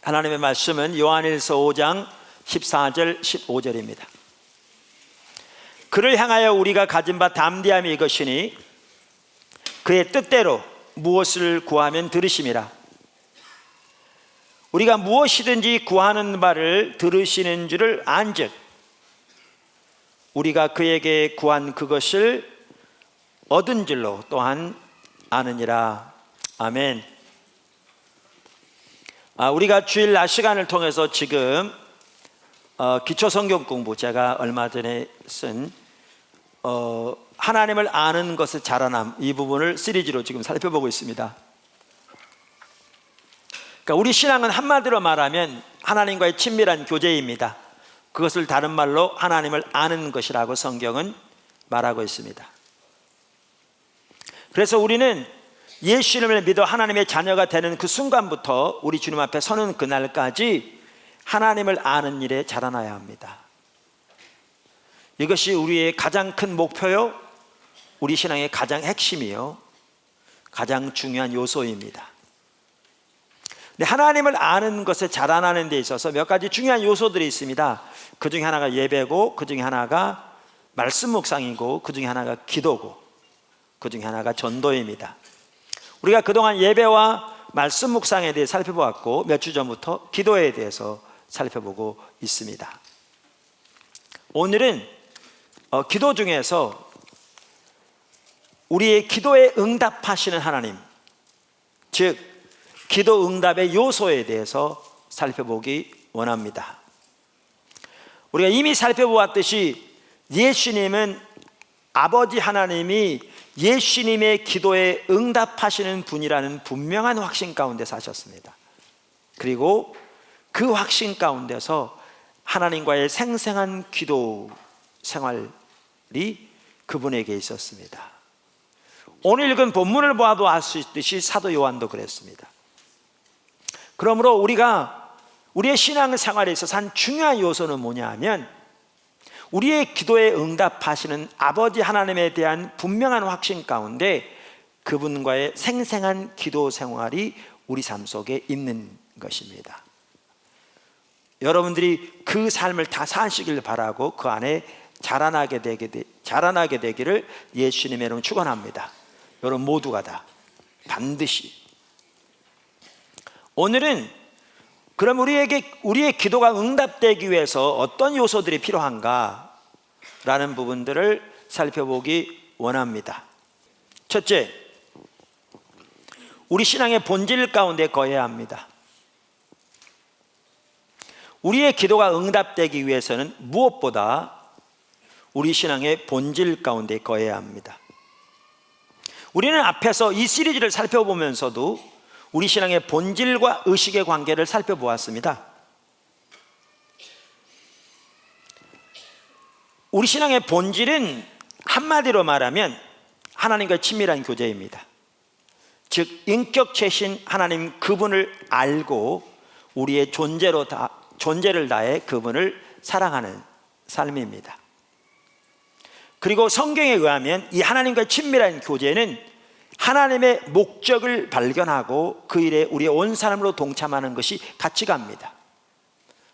하나님의 말씀은 요한일서 5장 14절 15절입니다. 그를 향하여 우리가 가진 바 담대함이 이것이니 그의 뜻대로 무엇을 구하면 들으심이라. 우리가 무엇이든지 구하는 바를 들으시는 줄을 안즉 우리가 그에게 구한 그것을 얻은 줄로 또한 아느니라. 아멘. 우리가 주일 낮 시간을 통해서 지금 기초 성경 공부, 제가 얼마 전에 쓴 하나님을 아는 것의 자라남, 이 부분을 시리즈로 지금 살펴보고 있습니다. 그러니까 우리 신앙은 한마디로 말하면 하나님과의 친밀한 교제입니다. 그것을 다른 말로 하나님을 아는 것이라고 성경은 말하고 있습니다. 그래서 우리는 예수 이름을 믿어 하나님의 자녀가 되는 그 순간부터 우리 주님 앞에 서는 그날까지 하나님을 아는 일에 자라나야 합니다. 이것이 우리의 가장 큰 목표요, 우리 신앙의 가장 핵심이요, 가장 중요한 요소입니다. 근데 하나님을 아는 것에 자라나는 데 있어서 몇 가지 중요한 요소들이 있습니다. 그 중에 하나가 예배고, 그 중에 하나가 말씀 묵상이고, 그 중에 하나가 기도고, 그 중에 하나가 전도입니다. 우리가 그동안 예배와 말씀 묵상에 대해 살펴보았고, 몇 주 전부터 기도에 대해서 살펴보고 있습니다. 오늘은 기도 중에서 우리의 기도에 응답하시는 하나님, 즉 기도 응답의 요소에 대해서 살펴보기 원합니다. 우리가 이미 살펴보았듯이 예수님은 아버지 하나님이 예수님의 기도에 응답하시는 분이라는 분명한 확신 가운데 사셨습니다. 그리고 그 확신 가운데서 하나님과의 생생한 기도 생활이 그분에게 있었습니다. 오늘 읽은 본문을 보아도 알 수 있듯이 사도 요한도 그랬습니다. 그러므로 우리가 우리의 신앙생활에 있어서 한 중요한 요소는 뭐냐 하면, 우리의 기도에 응답하시는 아버지 하나님에 대한 분명한 확신 가운데 그분과의 생생한 기도 생활이 우리 삶 속에 있는 것입니다. 여러분들이 그 삶을 다 사시길 바라고 그 안에 자라나게 되기를 예수님의 이름으로 축원합니다. 여러분 모두가 다 반드시. 오늘은 그럼 우리의 기도가 응답되기 위해서 어떤 요소들이 필요한가 라는 부분들을 살펴보기 원합니다. 첫째, 우리 신앙의 본질 가운데 거해야 합니다. 우리의 기도가 응답되기 위해서는 무엇보다 우리 신앙의 본질 가운데 거해야 합니다. 우리는 앞에서 이 시리즈를 살펴보면서도 우리 신앙의 본질과 의식의 관계를 살펴보았습니다. 우리 신앙의 본질은 한마디로 말하면 하나님과의 친밀한 교제입니다. 즉 인격체신 하나님 그분을 알고 우리의 존재를 다해 그분을 사랑하는 삶입니다. 그리고 성경에 의하면 이 하나님과의 친밀한 교제는 하나님의 목적을 발견하고 그 일에 우리의 온 사람으로 동참하는 것이 가치가입니다.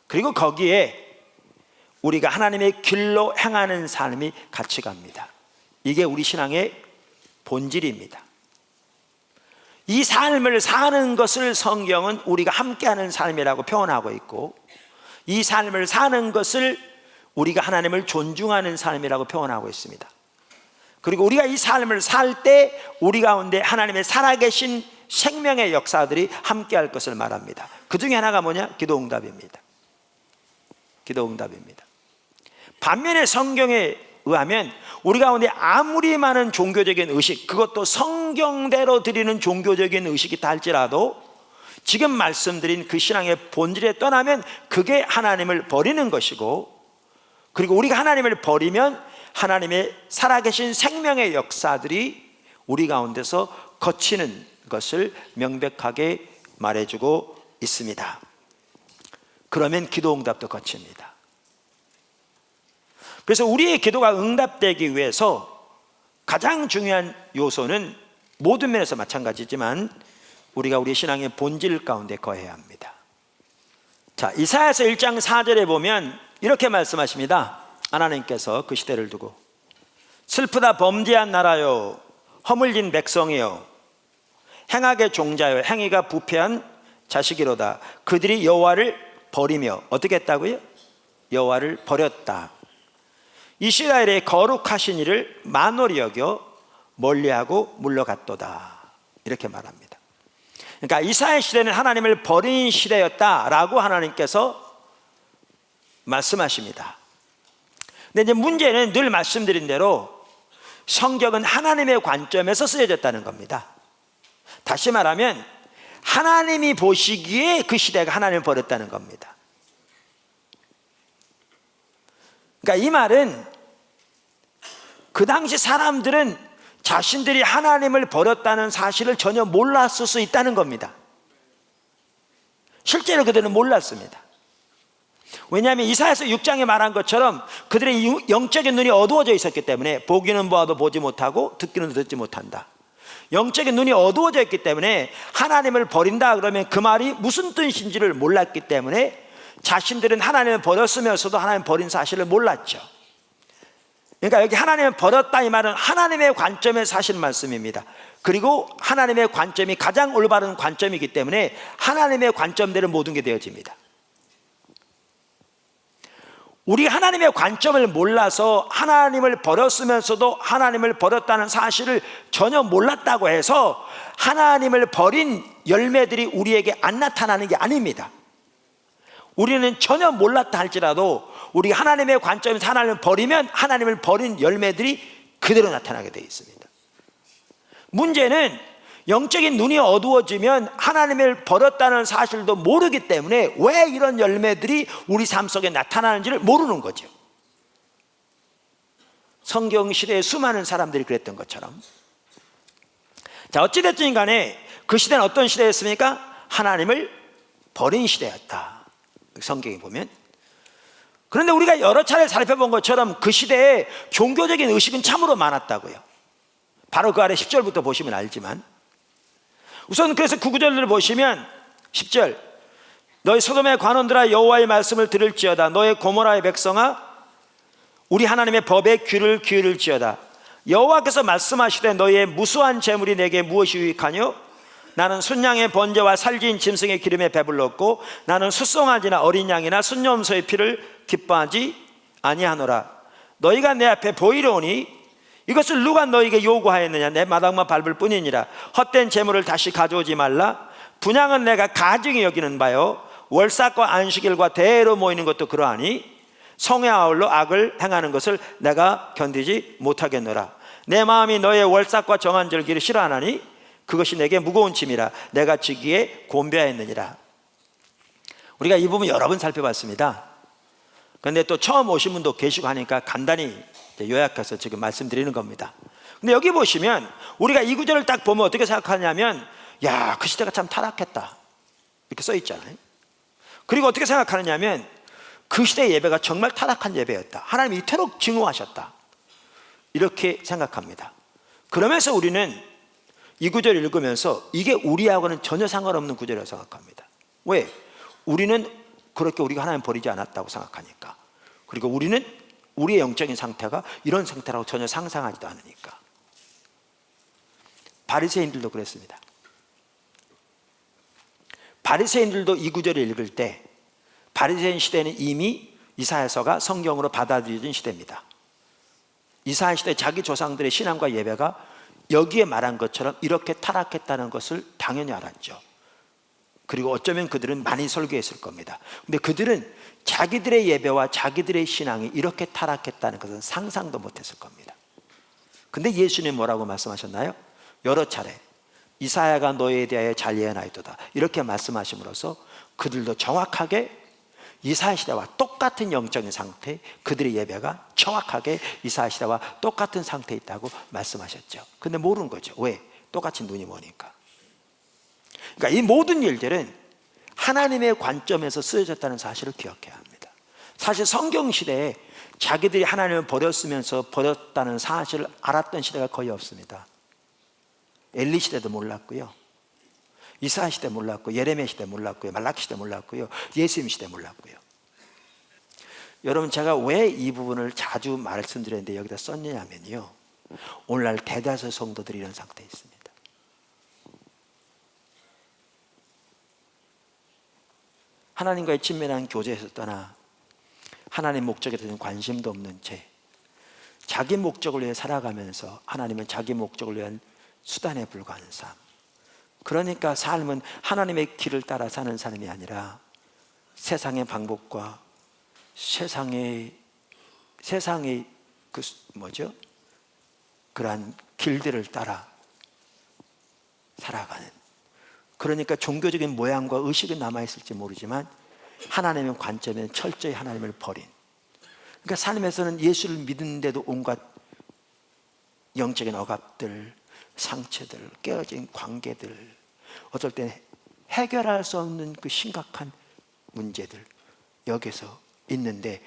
그리고 거기에 우리가 하나님의 길로 행하는 삶이 가치가입니다. 이게 우리 신앙의 본질입니다. 이 삶을 사는 것을 성경은 우리가 함께하는 삶이라고 표현하고 있고, 이 삶을 사는 것을 우리가 하나님을 존중하는 삶이라고 표현하고 있습니다. 그리고 우리가 이 삶을 살 때 우리 가운데 하나님의 살아계신 생명의 역사들이 함께할 것을 말합니다. 그 중에 하나가 뭐냐? 기도응답입니다. 기도응답입니다. 반면에 성경에 의하면 우리 가운데 아무리 많은 종교적인 의식, 그것도 성경대로 드리는 종교적인 의식이 다 할지라도 지금 말씀드린 그 신앙의 본질에 떠나면 그게 하나님을 버리는 것이고, 그리고 우리가 하나님을 버리면 하나님의 살아계신 생명의 역사들이 우리 가운데서 거치는 것을 명백하게 말해주고 있습니다. 그러면 기도응답도 거칩니다. 그래서 우리의 기도가 응답되기 위해서 가장 중요한 요소는 모든 면에서 마찬가지지만 우리가 우리 신앙의 본질 가운데 거해야 합니다. 자, 이사야서 1장 4절에 보면 이렇게 말씀하십니다. 하나님께서 그 시대를 두고 슬프다 범죄한 나라요 허물진 백성이요 행악의 종자요 행위가 부패한 자식이로다. 그들이 여호와를 버리며 어떻게 했다고요? 여호와를 버렸다. 이스라엘의 거룩하신 이를 만홀히 여겨 멀리하고 물러갔도다. 이렇게 말합니다. 그러니까 이사야 시대는 하나님을 버린 시대였다라고 하나님께서 말씀하십니다. 근데 이제 문제는 늘 말씀드린 대로 성경은 하나님의 관점에서 쓰여졌다는 겁니다. 다시 말하면 하나님이 보시기에 그 시대가 하나님을 버렸다는 겁니다. 그러니까 이 말은 그 당시 사람들은 자신들이 하나님을 버렸다는 사실을 전혀 몰랐을 수 있다는 겁니다. 실제로 그들은 몰랐습니다. 왜냐하면 이사야서 6장에 말한 것처럼 그들의 영적인 눈이 어두워져 있었기 때문에 보기는 보아도 보지 못하고 듣기는 듣지 못한다. 영적인 눈이 어두워져 있기 때문에 하나님을 버린다 그러면 그 말이 무슨 뜻인지를 몰랐기 때문에 자신들은 하나님을 버렸으면서도 하나님 버린 사실을 몰랐죠. 그러니까 여기 하나님을 버렸다 이 말은 하나님의 관점에서 하신 말씀입니다. 그리고 하나님의 관점이 가장 올바른 관점이기 때문에 하나님의 관점대로 모든 게 되어집니다. 우리가 하나님의 관점을 몰라서 하나님을 버렸으면서도 하나님을 버렸다는 사실을 전혀 몰랐다고 해서 하나님을 버린 열매들이 우리에게 안 나타나는 게 아닙니다. 우리는 전혀 몰랐다 할지라도 우리가 하나님의 관점에서 하나님을 버리면 하나님을 버린 열매들이 그대로 나타나게 되어 있습니다. 문제는 영적인 눈이 어두워지면 하나님을 버렸다는 사실도 모르기 때문에 왜 이런 열매들이 우리 삶 속에 나타나는지를 모르는 거죠. 성경 시대에 수많은 사람들이 그랬던 것처럼. 자, 어찌됐든 간에 그 시대는 어떤 시대였습니까? 하나님을 버린 시대였다. 성경에 보면. 그런데 우리가 여러 차례 살펴본 것처럼 그 시대에 종교적인 의식은 참으로 많았다고요. 바로 그 아래 10절부터 보시면 알지만, 우선 그래서 그 구절을 보시면 10절, 너희 소돔의 관원들아 여호와의 말씀을 들을지어다. 너희 고모라의 백성아 우리 하나님의 법에 귀를 기울일지어다. 여호와께서 말씀하시되 너희의 무수한 재물이 내게 무엇이 유익하뇨? 나는 순양의 번제와 살진 짐승의 기름에 배불렀고 나는 숫송아지나 어린 양이나 순염소의 피를 기뻐하지 아니하노라. 너희가 내 앞에 보이려 오니 이것을 누가 너희에게 요구하였느냐? 내 마당만 밟을 뿐이니라. 헛된 재물을 다시 가져오지 말라. 분향은 내가 가증히 여기는 바요 월삭과 안식일과 대회로 모이는 것도 그러하니 성에 아울러 악을 행하는 것을 내가 견디지 못하겠노라. 내 마음이 너의 월삭과 정한절기를 싫어하나니 그것이 내게 무거운 짐이라. 내가 지기에 곤배하였느니라. 우리가 이 부분 여러 번 살펴봤습니다. 그런데 또 처음 오신 분도 계시고 하니까 간단히 요약해서 지금 말씀드리는 겁니다. 근데 여기 보시면 우리가 이 구절을 딱 보면 어떻게 생각하냐면, 야, 그 시대가 참 타락했다 이렇게 써 있잖아요. 그리고 어떻게 생각하느냐면 그 시대의 예배가 정말 타락한 예배였다. 하나님이 이토록 증오하셨다 이렇게 생각합니다. 그러면서 우리는 이 구절을 읽으면서 이게 우리하고는 전혀 상관없는 구절이라고 생각합니다. 왜? 우리는 그렇게 우리가 하나님 버리지 않았다고 생각하니까. 그리고 우리는 우리의 영적인 상태가 이런 상태라고 전혀 상상하지도 않으니까. 바리새인들도 그랬습니다. 바리새인들도 이 구절을 읽을 때 바리새인 시대는 이미 이사야서가 성경으로 받아들여진 시대입니다. 이사야 시대 자기 조상들의 신앙과 예배가 여기에 말한 것처럼 이렇게 타락했다는 것을 당연히 알았죠. 그리고 어쩌면 그들은 많이 설교했을 겁니다. 근데 그들은 자기들의 예배와 자기들의 신앙이 이렇게 타락했다는 것은 상상도 못했을 겁니다. 근데 예수님 뭐라고 말씀하셨나요? 여러 차례 이사야가 너희에 대하여 잘 예언하였도다 이렇게 말씀하심으로써 그들도 정확하게 이사야 시대와 똑같은 영적인 상태, 그들의 예배가 정확하게 이사야 시대와 똑같은 상태에 있다고 말씀하셨죠. 근데 모르는 거죠. 왜? 똑같이 눈이 머니까. 그러니까 이 모든 일들은 하나님의 관점에서 쓰여졌다는 사실을 기억해야 합니다. 사실 성경 시대에 자기들이 하나님을 버렸으면서 버렸다는 사실을 알았던 시대가 거의 없습니다. 엘리 시대도 몰랐고요. 이사야 시대 몰랐고, 예레미야 시대 몰랐고요, 말라기 시대 몰랐고요, 예수님 시대 몰랐고요. 여러분, 제가 왜 이 부분을 자주 말씀드렸는데 여기다 썼냐면요, 오늘날 대다수 성도들이 이런 상태에 있습니다. 하나님과의 친밀한 교제에서 떠나 하나님 목적에 대해서 관심도 없는 채 자기 목적을 위해 살아가면서 하나님은 자기 목적을 위한 수단에 불과한 삶. 그러니까 삶은 하나님의 길을 따라 사는 삶이 아니라 세상의 방법과 세상의 그러한 길들을 따라 살아가는, 그러니까 종교적인 모양과 의식은 남아있을지 모르지만 하나님의 관점에는 철저히 하나님을 버린, 그러니까 삶에서는 예수를 믿는데도 온갖 영적인 억압들, 상처들, 깨어진 관계들, 어떨 때는 해결할 수 없는 그 심각한 문제들 여기서 있는데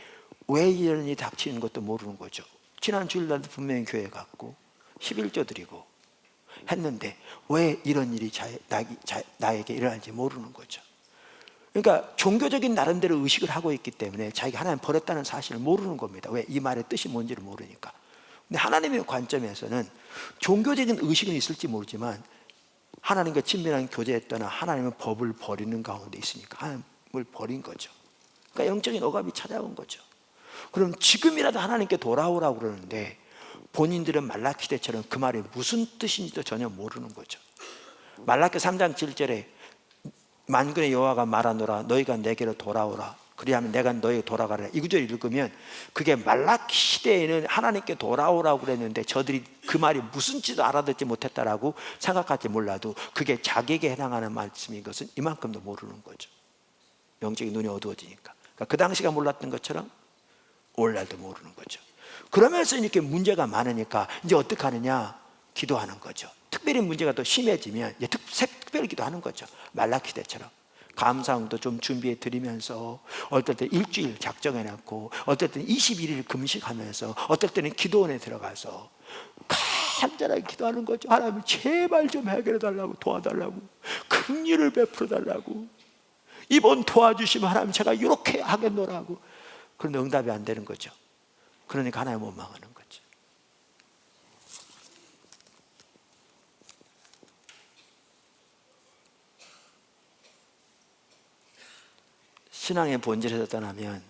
왜 이런 일이 닥치는 것도 모르는 거죠. 지난 주일날도 분명히 교회 갔고 11조 드리고 했는데 왜 이런 일이 나에게 일어나는지 모르는 거죠. 그러니까 종교적인 나름대로 의식을 하고 있기 때문에 자기가 하나님 버렸다는 사실을 모르는 겁니다. 왜? 이 말의 뜻이 뭔지를 모르니까. 근데 하나님의 관점에서는 종교적인 의식은 있을지 모르지만 하나님과 친밀한 교제에 떠나 하나님은 법을 버리는 가운데 있으니까 하나님을 버린 거죠. 그러니까 영적인 억압이 찾아온 거죠. 그럼 지금이라도 하나님께 돌아오라고 그러는데 본인들은 말라기 때처럼 그 말이 무슨 뜻인지도 전혀 모르는 거죠. 말라기 3장 7절에 만군의 여호와가 말하노라 너희가 내게로 돌아오라 그리하면 내가 너희에게 돌아가리라, 이 구절 읽으면 그게 말라기 시대에는 하나님께 돌아오라고 그랬는데 저들이 그 말이 무슨 뜻인지도 알아듣지 못했다라고 생각할지 몰라도 그게 자기에게 해당하는 말씀인 것은 이만큼도 모르는 거죠. 영적인 눈이 어두워지니까. 그러니까 그 당시가 몰랐던 것처럼 오늘날도 모르는 거죠. 그러면서 이렇게 문제가 많으니까 이제 어떻게 하느냐? 기도하는 거죠. 특별히 문제가 더 심해지면 이제 특별히 기도하는 거죠. 말라기 때처럼 감사항도 좀 준비해 드리면서 어떨 때 일주일 작정해놨고 어떨 때는 21일 금식하면서 어떨 때는 기도원에 들어가서 간절하게 기도하는 거죠. 하나님 제발 좀 해결해 달라고, 도와달라고, 긍휼을 베풀어 달라고, 이번 도와주시면 하나님 제가 이렇게 하겠노라고. 그런데 응답이 안 되는 거죠. 그러니까 하나님 원망하는 거죠. 신앙의 본질에서 떠나면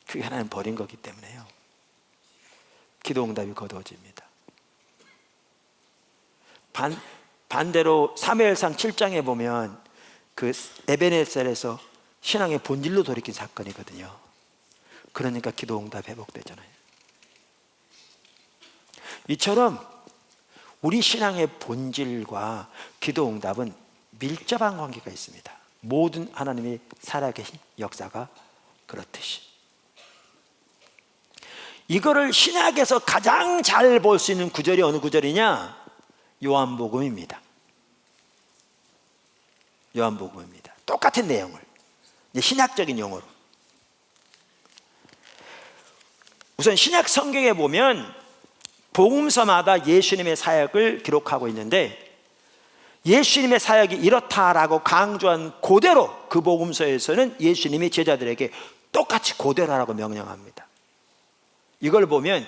그게 하나님 버린 거기 때문에요, 기도 응답이 거두어집니다. 반대로 사무엘상 7장에 보면 그 에베네셀에서 신앙의 본질로 돌이킨 사건이거든요. 그러니까 기도 응답 회복되잖아요. 이처럼 우리 신앙의 본질과 기도 응답은 밀접한 관계가 있습니다. 모든 하나님이 살아계신 역사가 그렇듯이. 이거를 신약에서 가장 잘 볼 수 있는 구절이 어느 구절이냐? 요한복음입니다. 요한복음입니다. 똑같은 내용을 신약적인 용어로. 우선 신약 성경에 보면 복음서마다 예수님의 사역을 기록하고 있는데 예수님의 사역이 이렇다라고 강조한 그대로 그 복음서에서는 예수님이 제자들에게 똑같이 그대로 하라고 명령합니다. 이걸 보면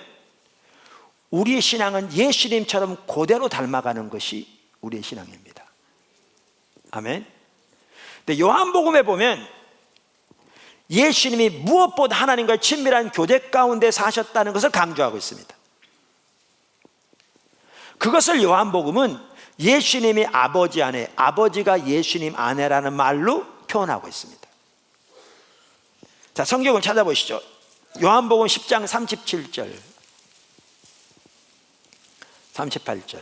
우리의 신앙은 예수님처럼 그대로 닮아가는 것이 우리의 신앙입니다. 아멘. 근데 요한복음에 보면 예수님이 무엇보다 하나님과의 친밀한 교제 가운데 사셨다는 것을 강조하고 있습니다. 그것을 요한복음은 예수님이 아버지 아내, 아버지가 예수님 아내라는 말로 표현하고 있습니다. 자, 성경을 찾아보시죠. 요한복음 10장 37절 38절.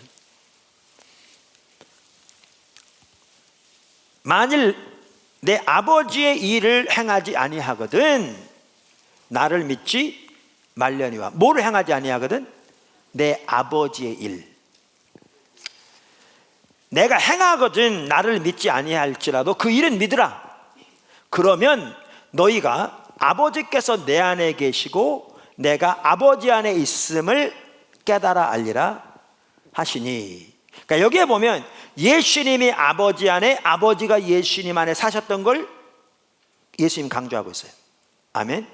만일 내 아버지의 일을 행하지 아니하거든 나를 믿지 말려니와. 뭐를 행하지 아니하거든? 내 아버지의 일. 내가 행하거든 나를 믿지 아니할지라도 그 일은 믿으라. 그러면 너희가 아버지께서 내 안에 계시고 내가 아버지 안에 있음을 깨달아 알리라 하시니. 그러니까 여기에 보면 예수님이 아버지 안에, 아버지가 예수님 안에 사셨던 걸 예수님 강조하고 있어요. 아멘.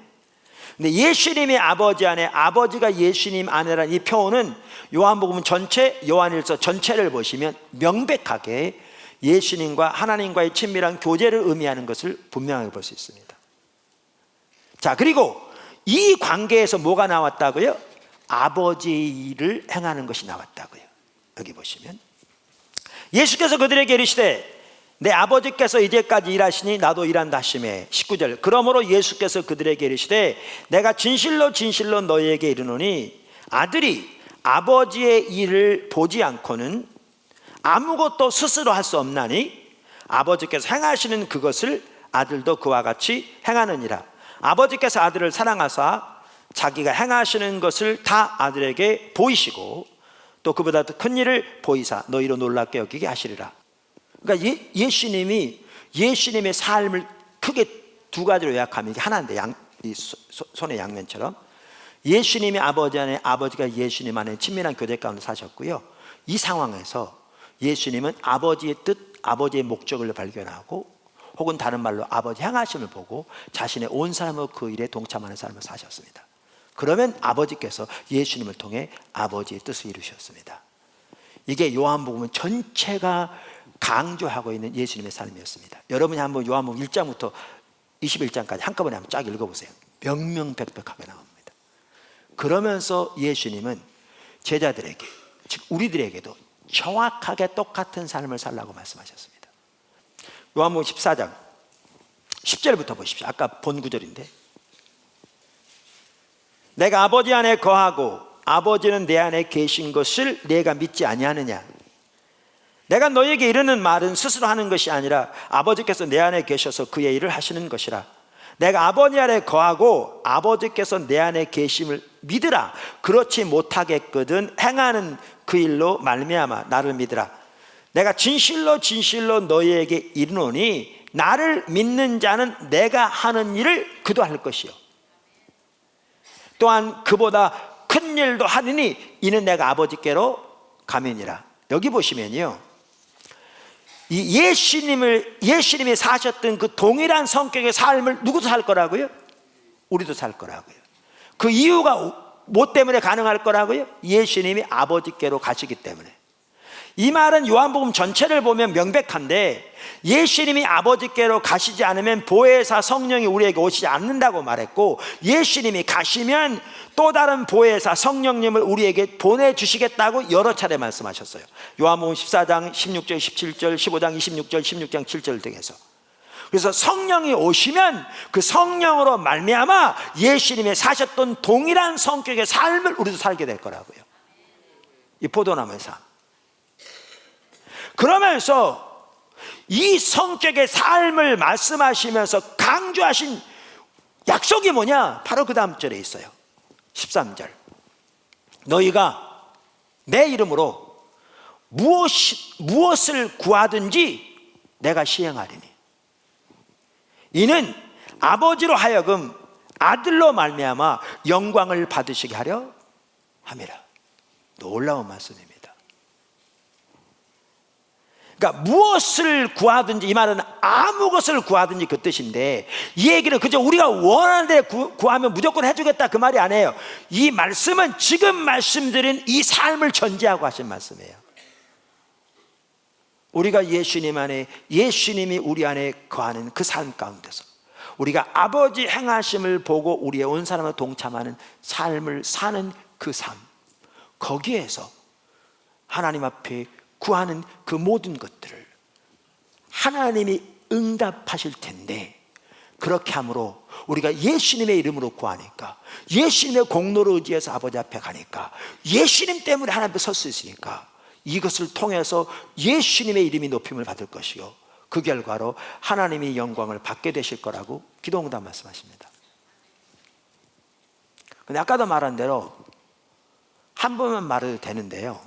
근데 예수님이 아버지 안에, 아버지가 예수님 안에라는 이 표현은 요한복음 전체, 요한일서 전체를 보시면 명백하게 예수님과 하나님과의 친밀한 교제를 의미하는 것을 분명하게 볼 수 있습니다. 자, 그리고 이 관계에서 뭐가 나왔다고요? 아버지를 행하는 것이 나왔다고요. 여기 보시면 예수께서 그들에게 이르시되 내 아버지께서 이제까지 일하시니 나도 일한다 하시매. 19절 그러므로 예수께서 그들에게 이르시되 내가 진실로 진실로 너희에게 이르노니 아들이 아버지의 일을 보지 않고는 아무것도 스스로 할 수 없나니 아버지께서 행하시는 그것을 아들도 그와 같이 행하느니라. 아버지께서 아들을 사랑하사 자기가 행하시는 것을 다 아들에게 보이시고 또 그보다 더 큰 일을 보이사 너희로 놀랍게 여기게 하시리라. 그러니까 예수님의 삶을 크게 두 가지로 요약하면 이게 하나인데, 이 손의 양면처럼 예수님이 아버지 안에, 아버지가 예수님 안에 친밀한 교제 가운데 사셨고요. 이 상황에서 예수님은 아버지의 뜻, 아버지의 목적을 발견하고 혹은 다른 말로 아버지 행하심을 보고 자신의 온 삶으로 그 일에 동참하는 삶을 사셨습니다. 그러면 아버지께서 예수님을 통해 아버지의 뜻을 이루셨습니다. 이게 요한복음 전체가 강조하고 있는 예수님의 삶이었습니다. 여러분이 한번 요한복음 1장부터 21장까지 한꺼번에 한번 쫙 읽어보세요. 명명백백하게 나옵니다. 그러면서 예수님은 제자들에게, 즉 우리들에게도 정확하게 똑같은 삶을 살라고 말씀하셨습니다. 요한복음 14장 10절부터 보십시오. 아까 본 구절인데 내가 아버지 안에 거하고 아버지는 내 안에 계신 것을 내가 믿지 아니하느냐. 내가 너에게 이르는 말은 스스로 하는 것이 아니라 아버지께서 내 안에 계셔서 그의 일을 하시는 것이라. 내가 아버지 안에 거하고 아버지께서 내 안에 계심을 믿으라. 그렇지 못하겠거든 행하는 그 일로 말미암아 나를 믿으라. 내가 진실로 진실로 너희에게 이르노니 나를 믿는 자는 내가 하는 일을 그도 할 것이요 또한 그보다 큰 일도 하리니 이는 내가 아버지께로 가면이라. 여기 보시면요, 이 예수님이 사셨던 그 동일한 성격의 삶을 누구도 살 거라고요? 우리도 살 거라고요. 그 이유가 뭐 때문에 가능할 거라고요? 예수님이 아버지께로 가시기 때문에. 이 말은 요한복음 전체를 보면 명백한데 예수님이 아버지께로 가시지 않으면 보혜사 성령이 우리에게 오시지 않는다고 말했고, 예수님이 가시면 또 다른 보혜사 성령님을 우리에게 보내주시겠다고 여러 차례 말씀하셨어요. 요한복음 14장 16절 17절 15장 26절 16장 7절 등에서. 그래서 성령이 오시면 그 성령으로 말미암아 예수님이 사셨던 동일한 성격의 삶을 우리도 살게 될 거라고요. 이 포도나무의 삶. 그러면서 이 성격의 삶을 말씀하시면서 강조하신 약속이 뭐냐? 바로 그 다음 절에 있어요. 13절 너희가 내 이름으로 무엇을 구하든지 내가 시행하리니 이는 아버지로 하여금 아들로 말미암아 영광을 받으시게 하려 함이라. 놀라운 말씀입니다. 그러니까 무엇을 구하든지, 이 말은 아무 것을 구하든지 그 뜻인데, 이 얘기는 그저 우리가 원하는 데 구하면 무조건 해주겠다 그 말이 아니에요. 이 말씀은 지금 말씀드린 이 삶을 전제하고 하신 말씀이에요. 우리가 예수님 안에, 예수님이 우리 안에 거하는 그 삶 가운데서 우리가 아버지 행하심을 보고 우리의 온 사람과 동참하는 삶을 사는 그 삶, 거기에서 하나님 앞에 구하는 그 모든 것들을 하나님이 응답하실 텐데, 그렇게 함으로 우리가 예수님의 이름으로 구하니까, 예수님의 공로를 의지해서 아버지 앞에 가니까, 예수님 때문에 하나님 앞에 설 수 있으니까 이것을 통해서 예수님의 이름이 높임을 받을 것이요 그 결과로 하나님이 영광을 받게 되실 거라고 기도응답 말씀하십니다. 근데 아까도 말한 대로 한 번만 말해도 되는데요,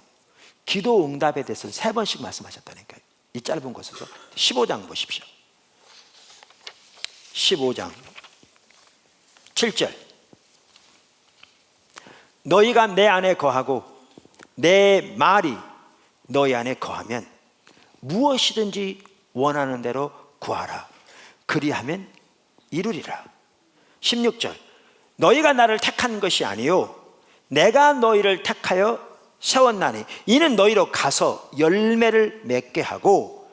기도 응답에 대해서 3번씩 말씀하셨다니까요. 이 짧은 곳에서 15장 보십시오. 15장 7절 너희가 내 안에 거하고 내 말이 너희 안에 거하면 무엇이든지 원하는 대로 구하라. 그리하면 이루리라. 16절, 너희가 나를 택한 것이 아니요 내가 너희를 택하여 세웠나니 이는 너희로 가서 열매를 맺게 하고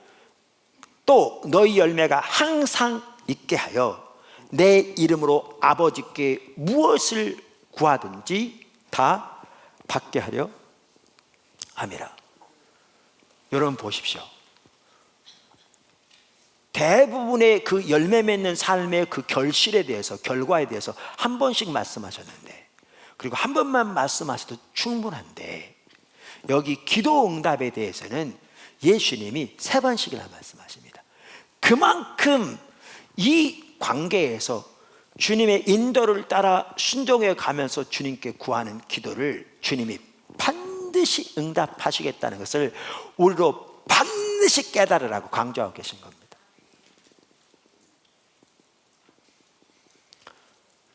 또 너희 열매가 항상 있게 하여 내 이름으로 아버지께 무엇을 구하든지 다 받게 하려 함이라. 여러분 보십시오. 대부분의 그 열매 맺는 삶의 그 결실에 대해서, 결과에 대해서 한 번씩 말씀하셨는데, 그리고 한 번만 말씀하셔도 충분한데, 여기 기도 응답에 대해서는 예수님이 3번씩이나 말씀하십니다. 그만큼 이 관계에서 주님의 인도를 따라 순종해 가면서 주님께 구하는 기도를 주님이 반드시 응답하시겠다는 것을 우리로 반드시 깨달으라고 강조하고 계신 겁니다.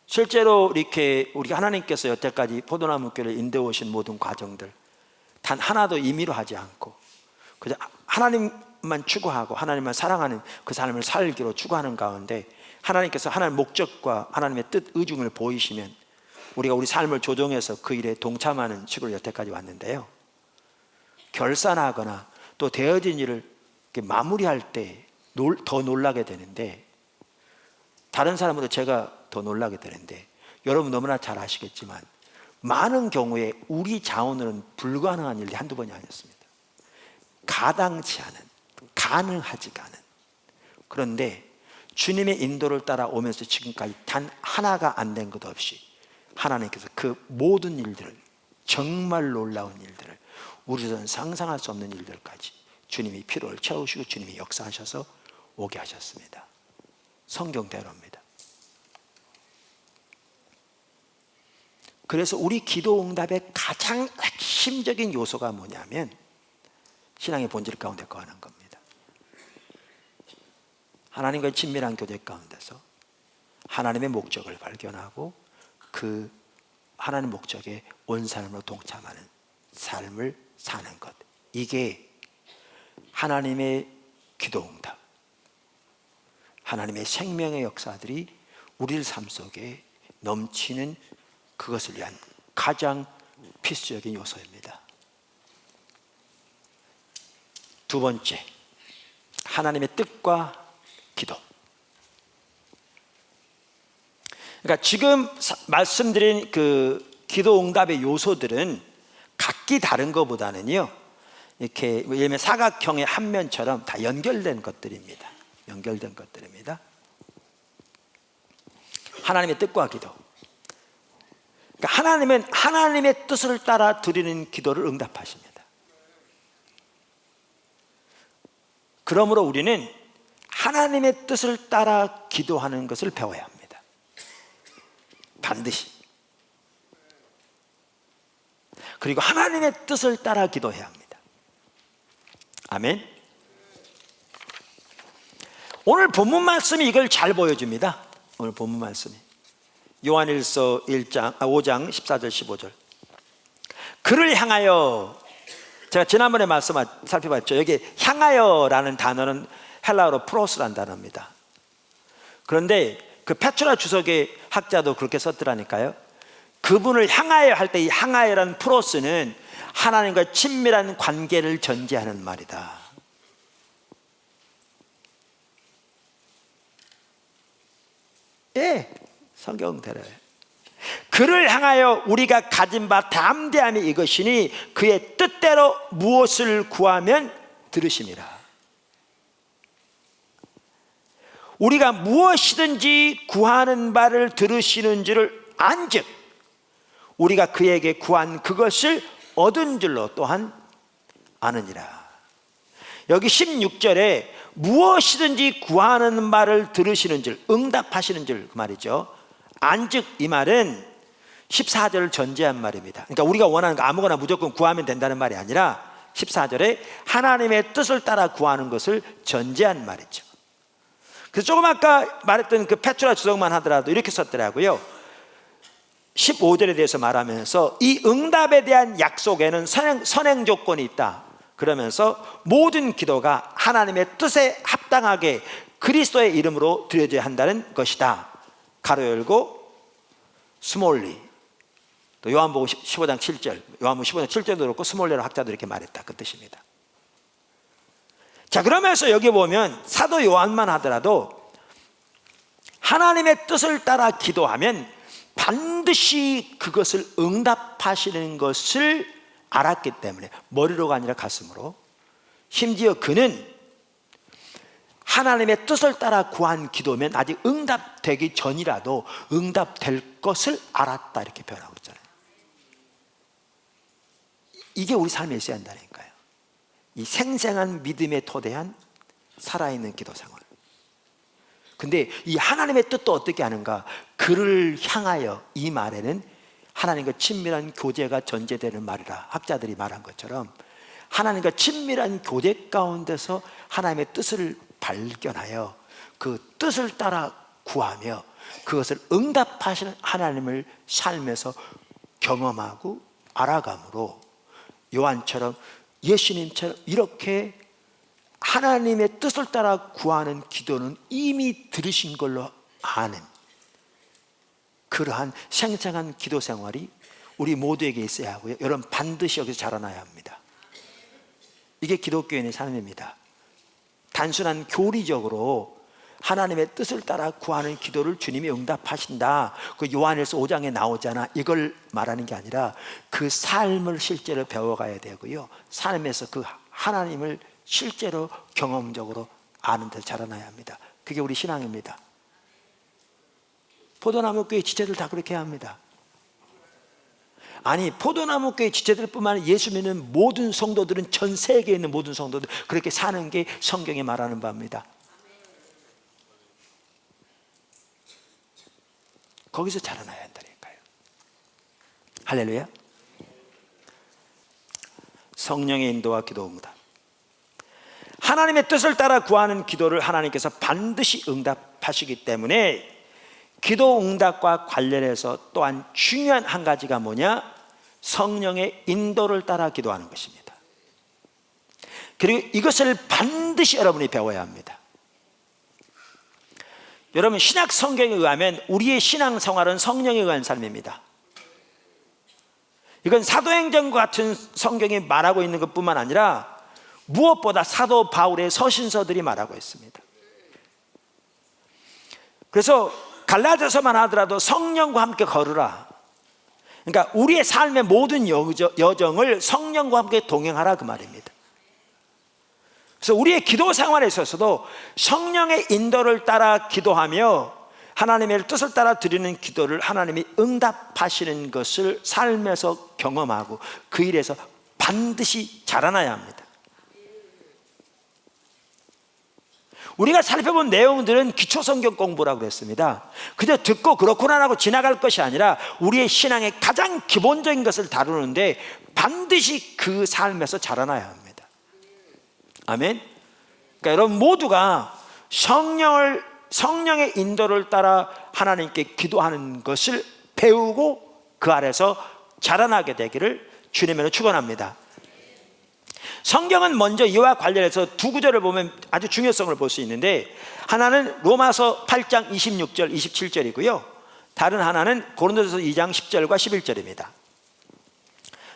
실제로 이렇게 우리가 하나님께서 여태까지 포도나무교를 인도해 오신 모든 과정들 단 하나도 임의로 하지 않고 그저 하나님만 추구하고 하나님만 사랑하는 그 삶을 살기로 추구하는 가운데 하나님께서 하나님의 목적과 하나님의 뜻, 의중을 보이시면 우리가 우리 삶을 조정해서 그 일에 동참하는 식으로 여태까지 왔는데요, 결산하거나 또 되어진 일을 마무리할 때 더 놀라게 되는데, 다른 사람보다 제가 더 놀라게 되는데, 여러분 너무나 잘 아시겠지만 많은 경우에 우리 자원으로는 불가능한 일이 한두 번이 아니었습니다. 가당치 않은, 가능하지가 않은. 그런데 주님의 인도를 따라오면서 지금까지 단 하나가 안 된 것 없이 하나님께서 그 모든 일들을, 정말 놀라운 일들을, 우리는 상상할 수 없는 일들까지 주님이 피로를 채우시고 주님이 역사하셔서 오게 하셨습니다. 성경대로입니다. 그래서 우리 기도 응답의 가장 핵심적인 요소가 뭐냐면 신앙의 본질 가운데 거하는 겁니다. 하나님과의 친밀한 교제 가운데서 하나님의 목적을 발견하고 그 하나님 목적에 온 삶으로 동참하는 삶을 사는 것, 이게 하나님의 기도 응답, 하나님의 생명의 역사들이 우리 삶 속에 넘치는 그것을 위한 가장 필수적인 요소입니다. 두 번째, 하나님의 뜻과 기도. 그러니까 지금 말씀드린 그 기도 응답의 요소들은 각기 다른 것보다는요, 이렇게 예를 들면 사각형의 한 면처럼 다 연결된 것들입니다. 연결된 것들입니다. 하나님의 뜻과 기도. 그러니까 하나님은 하나님의 뜻을 따라 드리는 기도를 응답하십니다. 그러므로 우리는 하나님의 뜻을 따라 기도하는 것을 배워야 합니다. 반드시. 그리고 하나님의 뜻을 따라 기도해야 합니다. 아멘. 오늘 본문 말씀이 이걸 잘 보여줍니다. 오늘 본문 말씀이 요한일서 5장 14절 15절. 그를 향하여, 제가 지난번에 말씀 살펴봤죠. 여기 향하여라는 단어는 헬라어로 프로스라는 단어입니다. 그런데 그 페트라 주석의 학자도 그렇게 썼더라니까요. 그분을 향하여 할 때 이 향하여라는 프로스는 하나님과 친밀한 관계를 전제하는 말이다. 예, 성경대로예요. 그를 향하여 우리가 가진 바 담대함이 이것이니 그의 뜻대로 무엇을 구하면 들으심이라. 우리가 무엇이든지 구하는 바를 들으시는 줄을 안즉 우리가 그에게 구한 그것을 얻은 줄로 또한 아느니라. 여기 16절에 무엇이든지 구하는 바를 들으시는 줄, 응답하시는 줄, 그 말이죠. 안즉, 이 말은 14절을 전제한 말입니다. 그러니까 우리가 원하는 거 아무거나 무조건 구하면 된다는 말이 아니라 14절에 하나님의 뜻을 따라 구하는 것을 전제한 말이죠. 그래서 조금 아까 말했던 그 페트라 주석만 하더라도 이렇게 썼더라고요. 15절에 대해서 말하면서 이 응답에 대한 약속에는 선행 조건이 있다. 그러면서 모든 기도가 하나님의 뜻에 합당하게 그리스도의 이름으로 드려져야 한다는 것이다. 가로 열고 스몰리. 또 요한복음 15장 7절, 요한복음 15장 7절도 그렇고 스몰리로 학자도 이렇게 말했다, 그 뜻입니다. 자, 그러면서 여기 보면 사도 요한만 하더라도 하나님의 뜻을 따라 기도하면 반드시 그것을 응답하시는 것을 알았기 때문에, 머리로가 아니라 가슴으로, 심지어 그는 하나님의 뜻을 따라 구한 기도면 아직 응답되기 전이라도 응답될 것을 알았다, 이렇게 표현하고 있잖아요. 이게 우리 삶에 있어야 한다니까요. 이 생생한 믿음에 토대한 살아있는 기도 생활. 근데 이 하나님의 뜻도 어떻게 하는가? 그를 향하여, 이 말에는 하나님과 친밀한 교제가 전제되는 말이라 학자들이 말한 것처럼, 하나님과 친밀한 교제 가운데서 하나님의 뜻을 발견하여 그 뜻을 따라 구하며 그것을 응답하시는 하나님을 삶에서 경험하고 알아감으로, 요한처럼, 예수님처럼 이렇게 하나님의 뜻을 따라 구하는 기도는 이미 들으신 걸로 아는 그러한 생생한 기도 생활이 우리 모두에게 있어야 하고요. 여러분, 반드시 여기서 자라나야 합니다. 이게 기독교인의 삶입니다. 단순한 교리적으로 하나님의 뜻을 따라 구하는 기도를 주님이 응답하신다, 그 요한일서 5장에 나오잖아, 이걸 말하는 게 아니라 그 삶을 실제로 배워가야 되고요, 삶에서 그 하나님을 실제로 경험적으로 아는 데 자라나야 합니다. 그게 우리 신앙입니다. 포도나무 교회 지체들 다 그렇게 해야 합니다. 아니, 포도나무 교회 지체들뿐만 아니라 예수 믿는 모든 성도들은, 전 세계에 있는 모든 성도들 그렇게 사는 게 성경에 말하는 바입니다. 거기서 자라나야 한다니까요. 할렐루야. 성령의 인도와 기도 응답. 하나님의 뜻을 따라 구하는 기도를 하나님께서 반드시 응답하시기 때문에 기도 응답과 관련해서 또한 중요한 한 가지가 뭐냐? 성령의 인도를 따라 기도하는 것입니다. 그리고 이것을 반드시 여러분이 배워야 합니다. 여러분, 신약 성경에 의하면 우리의 신앙생활은 성령에 의한 삶입니다. 이건 사도행전과 같은 성경이 말하고 있는 것뿐만 아니라 무엇보다 사도 바울의 서신서들이 말하고 있습니다. 그래서 갈라디아서만 하더라도 성령과 함께 걸으라. 그러니까 우리의 삶의 모든 여정을 성령과 함께 동행하라, 그 말입니다. 그래서 우리의 기도 생활에 있어서도 성령의 인도를 따라 기도하며 하나님의 뜻을 따라 드리는 기도를 하나님이 응답하시는 것을 삶에서 경험하고 그 일에서 반드시 자라나야 합니다. 우리가 살펴본 내용들은 기초성경 공부라고 그랬습니다. 그저 듣고 그렇구나 하고 지나갈 것이 아니라 우리의 신앙의 가장 기본적인 것을 다루는데 반드시 그 삶에서 자라나야 합니다. 아멘. 그러니까 여러분 모두가 성령의 인도를 따라 하나님께 기도하는 것을 배우고 그 아래서 자라나게 되기를 주님으로 축원합니다. 성경은 먼저 이와 관련해서 두 구절을 보면 아주 중요성을 볼 수 있는데, 하나는 로마서 8장 26절 27절이고요 다른 하나는 고린도서 2장 10절과 11절입니다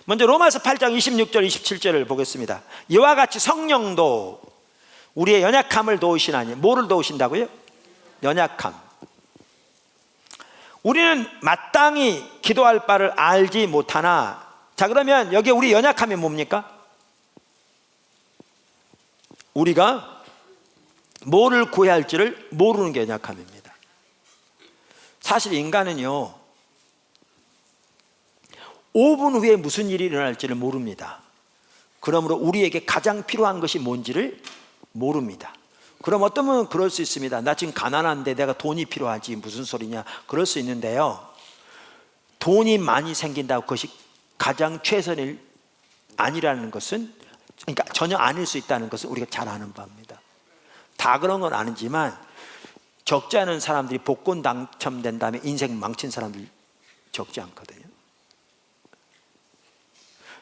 먼저 로마서 8장 26절 27절을 보겠습니다. 이와 같이 성령도 우리의 연약함을 도우시나니. 뭐를 도우신다고요? 연약함. 우리는 마땅히 기도할 바를 알지 못하나. 자, 그러면 여기 우리 연약함이 뭡니까? 우리가 뭐를 구해야 할지를 모르는 게 연약함입니다. 사실 인간은요 5분 후에 무슨 일이 일어날지를 모릅니다. 그러므로 우리에게 가장 필요한 것이 뭔지를 모릅니다. 그럼 어떤 분은 그럴 수 있습니다. 나 지금 가난한데 내가 돈이 필요하지, 무슨 소리냐, 그럴 수 있는데요, 돈이 많이 생긴다고 그것이 가장 최선일 아니라는 것은, 그러니까 전혀 아닐 수 있다는 것은 우리가 잘 아는 바입니다. 다 그런 건 아니지만 적지 않은 사람들이 복권 당첨된 다음에 인생 망친 사람들 적지 않거든요.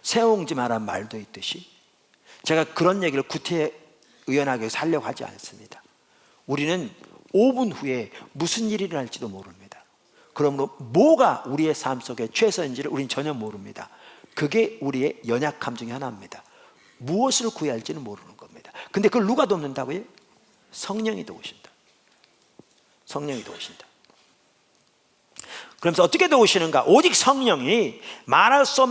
새옹지마란 말도 있듯이 제가 그런 얘기를 구태의연하게 하려고 하지 않습니다. 우리는 5분 후에 무슨 일이 일어날지도 모릅니다. 그러므로 뭐가 우리의 삶 속에 최선인지를 우리는 전혀 모릅니다. 그게 우리의 연약함 중에 하나입니다. 무엇을 구해야 할지는 모르는 겁니다. 근데 그걸 누가 돕는다고요? 성령이 도우신다. 성령이 도우신다. 그러면서 어떻게 도우시는가? 오직 성령이 말할 수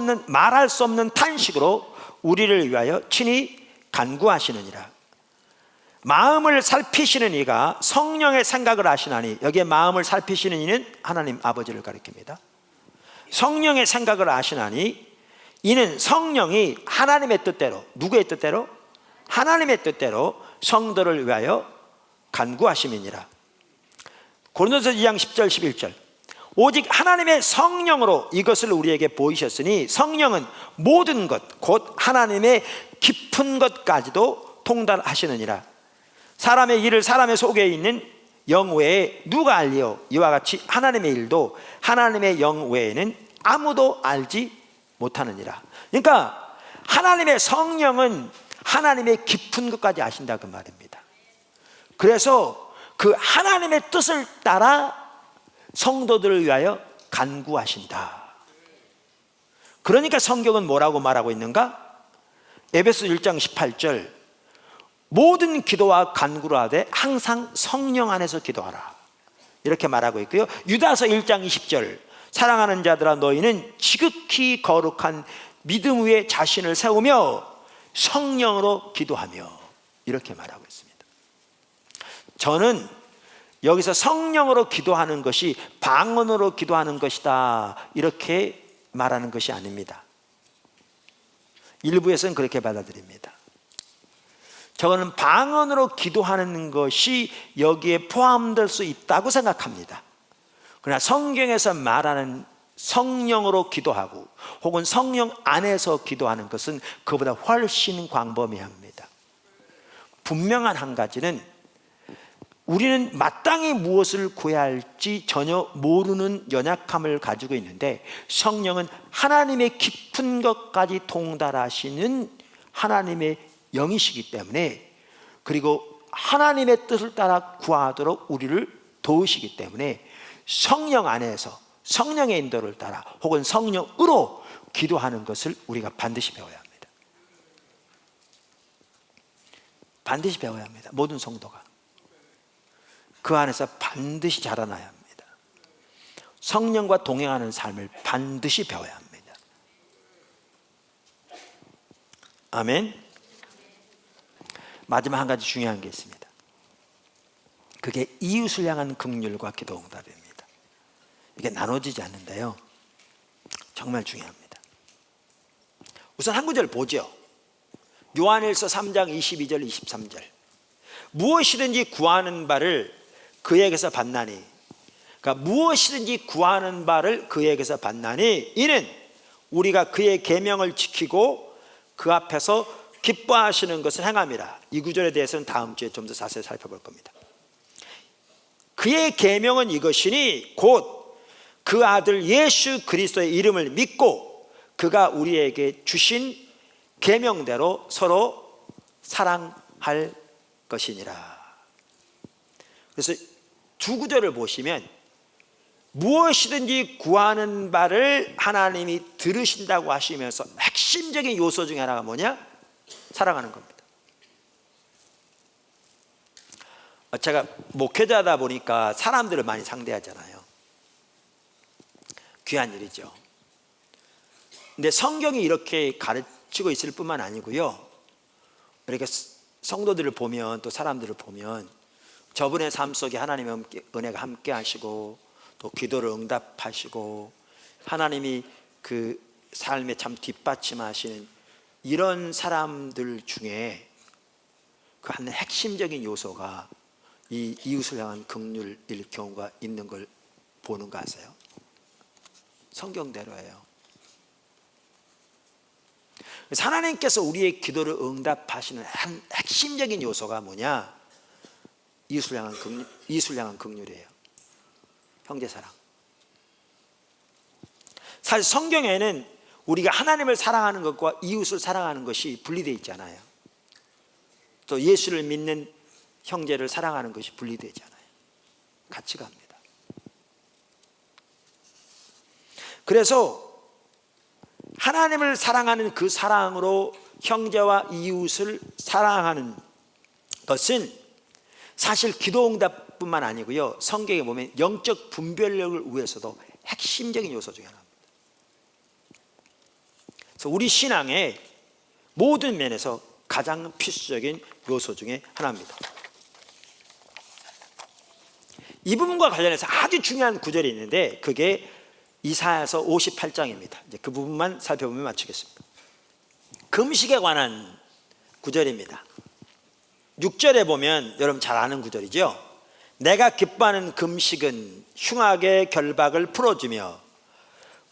없는 탄식으로 우리를 위하여 친히 간구하시느니라. 마음을 살피시는 이가 성령의 생각을 아시나니, 여기에 마음을 살피시는 이는 하나님 아버지를 가리킵니다. 성령의 생각을 아시나니 이는 성령이 하나님의 뜻대로, 누구의 뜻대로? 하나님의 뜻대로 성도를 위하여 간구하심이니라. 고린도서 2장 10절 11절. 오직 하나님의 성령으로 이것을 우리에게 보이셨으니 성령은 모든 것 곧 하나님의 깊은 것까지도 통달하시느니라. 사람의 일을 사람의 속에 있는 영 외에 누가 알리요? 이와 같이 하나님의 일도 하나님의 영 외에는 아무도 알지 못하느니라. 그러니까 하나님의 성령은 하나님의 깊은 것까지 아신다 그 말입니다. 그래서 그 하나님의 뜻을 따라 성도들을 위하여 간구하신다. 그러니까 성경은 뭐라고 말하고 있는가? 에베소 1장 18절, 모든 기도와 간구를 하되 항상 성령 안에서 기도하라, 이렇게 말하고 있고요. 유다서 1장 20절, 사랑하는 자들아 너희는 지극히 거룩한 믿음 위에 자신을 세우며 성령으로 기도하며, 이렇게 말하고 있습니다. 저는 여기서 성령으로 기도하는 것이 방언으로 기도하는 것이다, 이렇게 말하는 것이 아닙니다. 일부에서는 그렇게 받아들입니다. 저는 방언으로 기도하는 것이 여기에 포함될 수 있다고 생각합니다. 그러나 성경에서 말하는 성령으로 기도하고 혹은 성령 안에서 기도하는 것은 그보다 훨씬 광범위합니다. 분명한 한 가지는 우리는 마땅히 무엇을 구해야 할지 전혀 모르는 연약함을 가지고 있는데, 성령은 하나님의 깊은 것까지 통달하시는 하나님의 영이시기 때문에, 그리고 하나님의 뜻을 따라 구하도록 우리를 도우시기 때문에 성령 안에서 성령의 인도를 따라 혹은 성령으로 기도하는 것을 우리가 반드시 배워야 합니다. 반드시 배워야 합니다. 모든 성도가 그 안에서 반드시 자라나야 합니다. 성령과 동행하는 삶을 반드시 배워야 합니다. 아멘. 마지막 한 가지 중요한 게 있습니다. 그게 이웃을 향한 긍휼과 기도 응답입니다. 이게 나눠지지 않는데요, 정말 중요합니다. 우선 한 구절 보죠. 요한일서 3장 22절 23절. 무엇이든지 구하는 바를 그에게서 받나니, 그러니까 무엇이든지 구하는 바를 그에게서 받나니 이는 우리가 그의 계명을 지키고 그 앞에서 기뻐하시는 것을 행함이라. 이 구절에 대해서는 다음 주에 좀 더 자세히 살펴볼 겁니다. 그의 계명은 이것이니 곧 그 아들 예수 그리스도의 이름을 믿고 그가 우리에게 주신 계명대로 서로 사랑할 것이니라. 그래서 두 구절을 보시면 무엇이든지 구하는 바를 하나님이 들으신다고 하시면서 핵심적인 요소 중에 하나가 뭐냐? 사랑하는 겁니다. 제가 목회자다 보니까 사람들을 많이 상대하잖아요. 귀한 일이죠. 근데 성경이 이렇게 가르치고 있을 뿐만 아니고요, 이렇게 성도들을 보면, 또 사람들을 보면 저분의 삶 속에 하나님의 은혜가 함께 하시고 또 기도를 응답하시고 하나님이 그 삶에 참 뒷받침하시는 이런 사람들 중에 그 한 핵심적인 요소가 이 이웃을 향한 긍휼일 경우가 있는 걸 보는 거 아세요? 성경대로예요. 하나님께서 우리의 기도를 응답하시는 한 핵심적인 요소가 뭐냐? 이웃을 향한 긍휼이에요. 형제사랑. 사실 성경에는 우리가 하나님을 사랑하는 것과 이웃을 사랑하는 것이 분리되어 있잖아요. 또 예수를 믿는 형제를 사랑하는 것이 분리되잖아요. 같이 갑니다. 그래서 하나님을 사랑하는 그 사랑으로 형제와 이웃을 사랑하는 것은 사실 기도응답뿐만 아니고요, 성경에 보면 영적 분별력을 위해서도 핵심적인 요소 중에 하나입니다. 그래서 우리 신앙의 모든 면에서 가장 필수적인 요소 중에 하나입니다. 이 부분과 관련해서 아주 중요한 구절이 있는데 그게 이사야서 58장입니다. 이제 그 부분만 살펴보면 마치겠습니다. 금식에 관한 구절입니다. 6절에 보면 여러분 잘 아는 구절이죠. 내가 기뻐하는 금식은 흉악의 결박을 풀어주며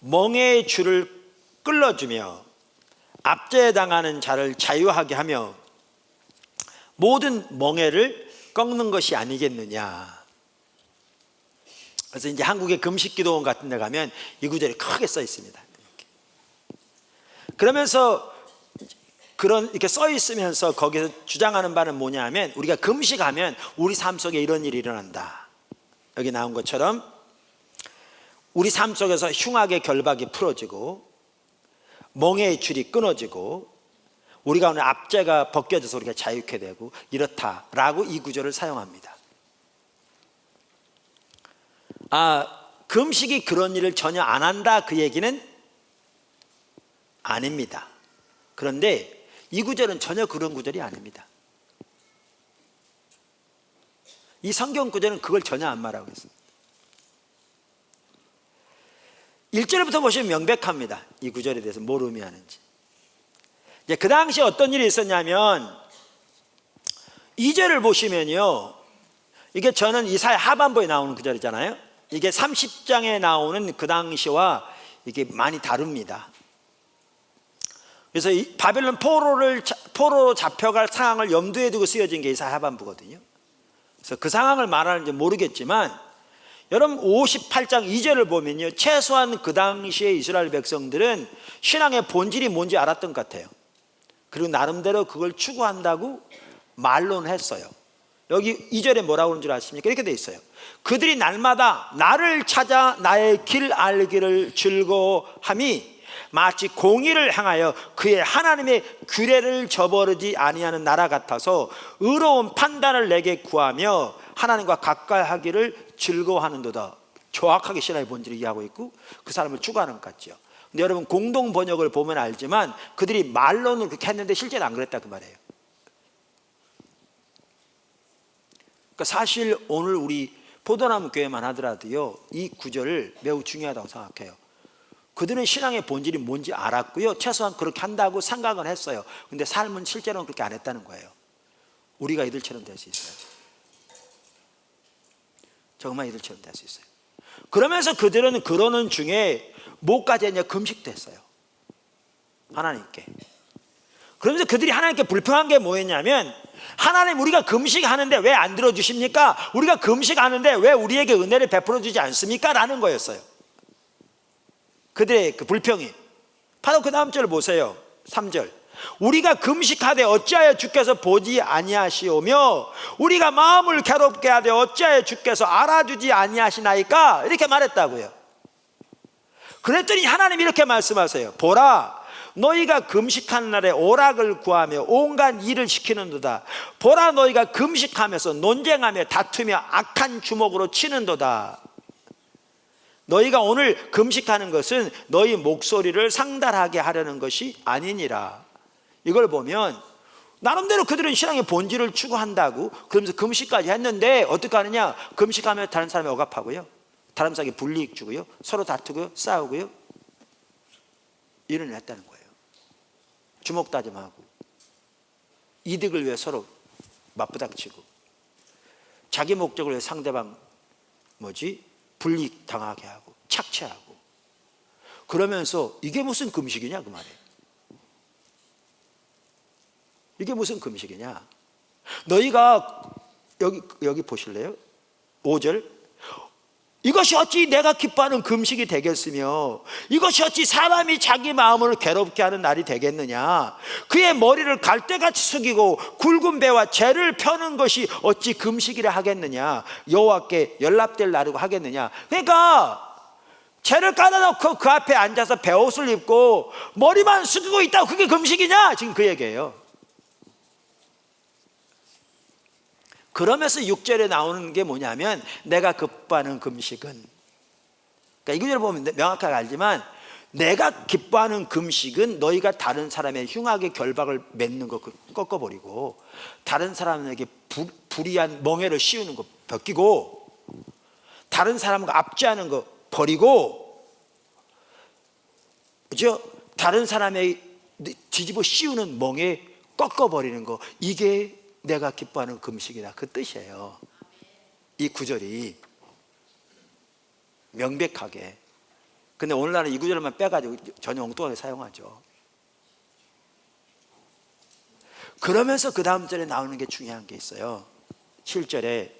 멍에의 줄을 끌어주며 압제당하는 자를 자유하게 하며 모든 멍에를 꺾는 것이 아니겠느냐. 그래서 이제 한국의 금식기도원 같은 데 가면 이 구절이 크게 써 있습니다. 이렇게. 그러면서 이렇게 써 있으면서 거기서 주장하는 바는 뭐냐 하면 우리가 금식하면 우리 삶 속에 이런 일이 일어난다. 여기 나온 것처럼 우리 삶 속에서 흉악의 결박이 풀어지고 멍에의 줄이 끊어지고 우리가 오늘 압제가 벗겨져서 우리가 자유케 되고 이렇다라고 이 구절을 사용합니다. 금식이 그런 일을 전혀 안 한다 그 얘기는 아닙니다. 그런데 이 구절은 전혀 그런 구절이 아닙니다. 이 성경 구절은 그걸 전혀 안 말하고 있습니다. 1절부터 보시면 명백합니다. 이 구절에 대해서 뭘 의미하는지. 이제 그 당시에 어떤 일이 있었냐면 2절을 보시면요, 이게 저는 이사야 하반부에 나오는 구절이잖아요. 이게 30장에 나오는 그 당시와 이게 많이 다릅니다. 그래서 이 바벨론 포로로 잡혀갈 상황을 염두에 두고 쓰여진 게 이사야 하반부거든요. 그래서 그 상황을 말하는지 모르겠지만 여러분 58장 2절을 보면요, 최소한 그 당시에 이스라엘 백성들은 신앙의 본질이 뭔지 알았던 것 같아요. 그리고 나름대로 그걸 추구한다고 말로는 했어요. 여기 2절에 뭐라고 하는 줄 아십니까? 이렇게 돼 있어요. 그들이 날마다 나를 찾아 나의 길 알기를 즐거워함이 마치 공의를 향하여 그의 하나님의 규례를 저버리지 아니하는 나라 같아서 의로운 판단을 내게 구하며 하나님과 가까이 하기를 즐거워하는도다. 정확하게 신앙의 본질을 이해하고 있고 그 사람을 추구하는 것 같죠. 근데 여러분 공동 번역을 보면 알지만 그들이 말로는 그렇게 했는데 실제는 안 그랬다 그 말이에요. 그러니까 사실 오늘 우리 포도나무 교회만 하더라도요, 이 구절을 매우 중요하다고 생각해요. 그들은 신앙의 본질이 뭔지 알았고요, 최소한 그렇게 한다고 생각은 했어요. 근데 삶은 실제로는 그렇게 안 했다는 거예요. 우리가 이들처럼 될 수 있어요. 정말 이들처럼 될 수 있어요. 그러면서 그들은 그러는 중에 뭐까지 했냐? 금식도 했어요. 하나님께. 그러면서 그들이 하나님께 불평한 게 뭐였냐면, 하나님 우리가 금식하는데 왜 안 들어주십니까? 우리가 금식하는데 왜 우리에게 은혜를 베풀어 주지 않습니까? 라는 거였어요. 그들의 그 불평이. 바로 그 다음 절 보세요. 3절. 우리가 금식하되 어찌하여 주께서 보지 아니하시오며 우리가 마음을 괴롭게 하되 어찌하여 주께서 알아주지 아니하시나이까? 이렇게 말했다고요. 그랬더니 하나님이 이렇게 말씀하세요. 보라, 너희가 금식하는 날에 오락을 구하며 온갖 일을 시키는도다. 보라, 너희가 금식하면서 논쟁하며 다투며 악한 주먹으로 치는도다. 너희가 오늘 금식하는 것은 너희 목소리를 상달하게 하려는 것이 아니니라. 이걸 보면 나름대로 그들은 신앙의 본질을 추구한다고 그러면서 금식까지 했는데 어떻게 하느냐? 금식하면 다른 사람이 억압하고요, 다른 사람에게 불이익 주고요, 서로 다투고요, 싸우고요, 이런 일을 했다는 거예요. 주먹다짐하고 이득을 위해 서로 맞부닥치고 자기 목적을 위해 상대방 불이익 당하게 하고 착취하고 그러면서 이게 무슨 금식이냐 그 말이에요. 이게 무슨 금식이냐? 너희가 여기 보실래요? 5절. 이것이 어찌 내가 기뻐하는 금식이 되겠으며 이것이 어찌 사람이 자기 마음을 괴롭게 하는 날이 되겠느냐. 그의 머리를 갈대같이 숙이고 굵은 배와 재를 펴는 것이 어찌 금식이라 하겠느냐. 여호와께 연락될 날이고 하겠느냐. 그러니까 재를 깔아놓고 그 앞에 앉아서 베옷을 입고 머리만 숙이고 있다고 그게 금식이냐, 지금 그 얘기예요. 그러면서 6절에 나오는 게 뭐냐면 내가 기뻐하는 금식은, 그러니까 이 구절을 보면 명확하게 알지만 내가 기뻐하는 금식은 너희가 다른 사람의 흉악의 결박을 맺는 거 꺾어버리고 다른 사람에게 불의한 멍해를 씌우는 거 벗기고 다른 사람과 압제하는 거 버리고, 그죠? 다른 사람의 뒤집어 씌우는 멍에 꺾어버리는 거, 이게 내가 기뻐하는 금식이다, 그 뜻이에요. 이 구절이 명백하게. 근데 오늘날은 이 구절만 빼가지고 전혀 엉뚱하게 사용하죠. 그러면서 그 다음 절에 나오는 게 중요한 게 있어요. 7절에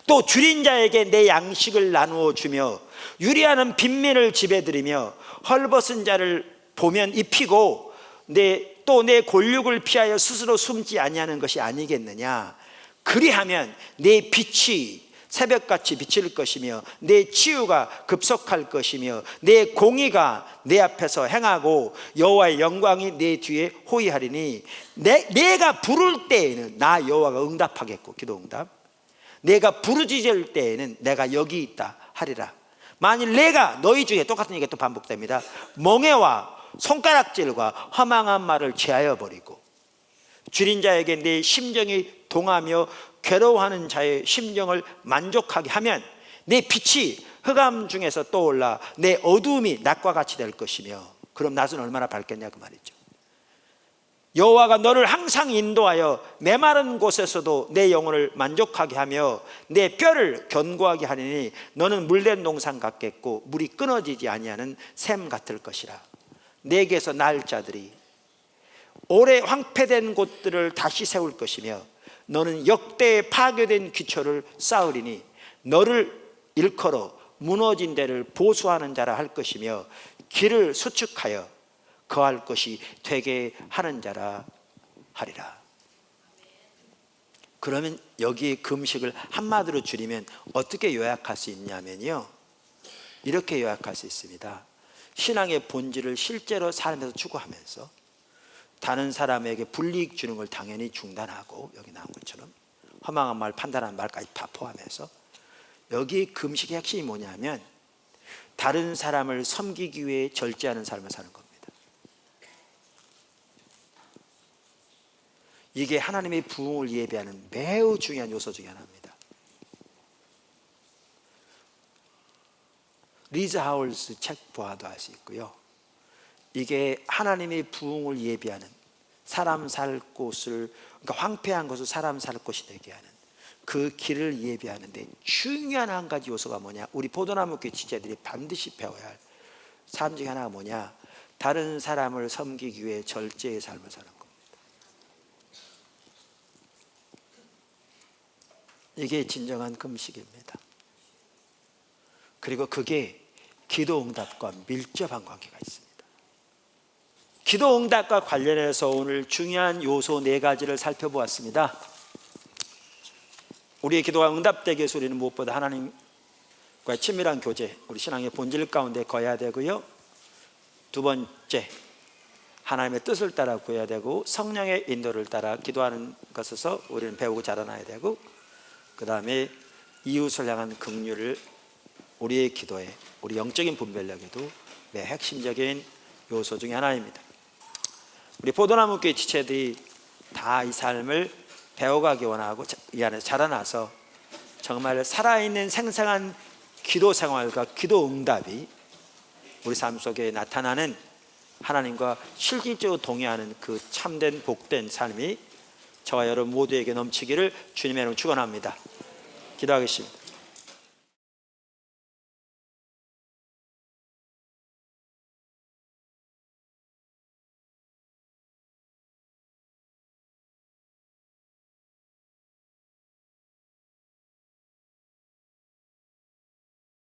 또 줄인 자에게 내 양식을 나누어 주며 유리하는 빈민을 집에 들이며 헐벗은 자를 보면 입히고 또 내 골육을 피하여 스스로 숨지 아니하는 것이 아니겠느냐. 그리하면 내 빛이 새벽같이 비칠 것이며 내 치유가 급속할 것이며 내 공의가 내 앞에서 행하고 여호와의 영광이 내 뒤에 호위하리니 내가 부를 때에는 나 여호와가 응답하겠고, 기도응답. 내가 부르짖을 때에는 내가 여기 있다 하리라. 만일 내가 너희 중에, 똑같은 얘기가 또 반복됩니다, 멍에와 손가락질과 허망한 말을 제하여 버리고 줄인 자에게 내 심정이 동하며 괴로워하는 자의 심정을 만족하게 하면 내 빛이 흑암 중에서 떠올라 내 어두움이 낮과 같이 될 것이며, 그럼 낮은 얼마나 밝겠냐 그 말이죠. 여호와가 너를 항상 인도하여 메마른 곳에서도 내 영혼을 만족하게 하며 내 뼈를 견고하게 하리니 너는 물된 농산 같겠고 물이 끊어지지 아니하는 샘 같을 것이라. 내게서 날 자들이 오래 황폐된 곳들을 다시 세울 것이며 너는 역대에 파괴된 기초를 쌓으리니 너를 일컬어 무너진 데를 보수하는 자라 할 것이며 길을 수축하여 거할 것이 되게 하는 자라 하리라. 그러면 여기 금식을 한마디로 줄이면 어떻게 요약할 수 있냐면요, 이렇게 요약할 수 있습니다. 신앙의 본질을 실제로 삶에서 추구하면서 다른 사람에게 불이익 주는 걸 당연히 중단하고, 여기 나온 것처럼 허망한 말, 판단하는 말까지 다 포함해서, 여기 금식의 핵심이 뭐냐면 다른 사람을 섬기기 위해 절제하는 삶을 사는 겁니다. 이게 하나님의 부흥을 예배하는 매우 중요한 요소 중에 하나입니다. 리즈 하울스 책 보아도 알 수 있고요, 이게 하나님의 부흥을 예비하는, 사람 살 곳을, 그러니까 황폐한 곳을 사람 살 곳이 되게 하는 그 길을 예비하는데 중요한 한 가지 요소가 뭐냐, 우리 포도나무 교회 지체들이 반드시 배워야 할 삶 중에 하나가 뭐냐, 다른 사람을 섬기기 위해 절제의 삶을 사는 겁니다. 이게 진정한 금식입니다. 그리고 그게 기도 응답과 밀접한 관계가 있습니다. 기도 응답과 관련해서 오늘 중요한 요소 4가지를 살펴보았습니다. 우리의 기도가 응답되기 위해서 우리는 무엇보다 하나님과의 친밀한 교제, 우리 신앙의 본질 가운데 거해야 되고요, 두 번째, 하나님의 뜻을 따라 구해야 되고 성령의 인도를 따라 기도하는 것에서 우리는 배우고 자라나야 되고, 그 다음에 이웃을 향한 긍휼을 우리의 기도에, 우리 영적인 분별력에도 매 핵심적인 요소 중에 하나입니다. 우리 포도나무 교회 지체들이 다 이 삶을 배워가기 원하고 이 안에서 자라나서 정말 살아있는 생생한 기도 생활과 기도 응답이 우리 삶 속에 나타나는, 하나님과 실질적으로 동의하는 그 참된 복된 삶이 저와 여러분 모두에게 넘치기를 주님의 이름으로 축원합니다. 기도하겠습니다.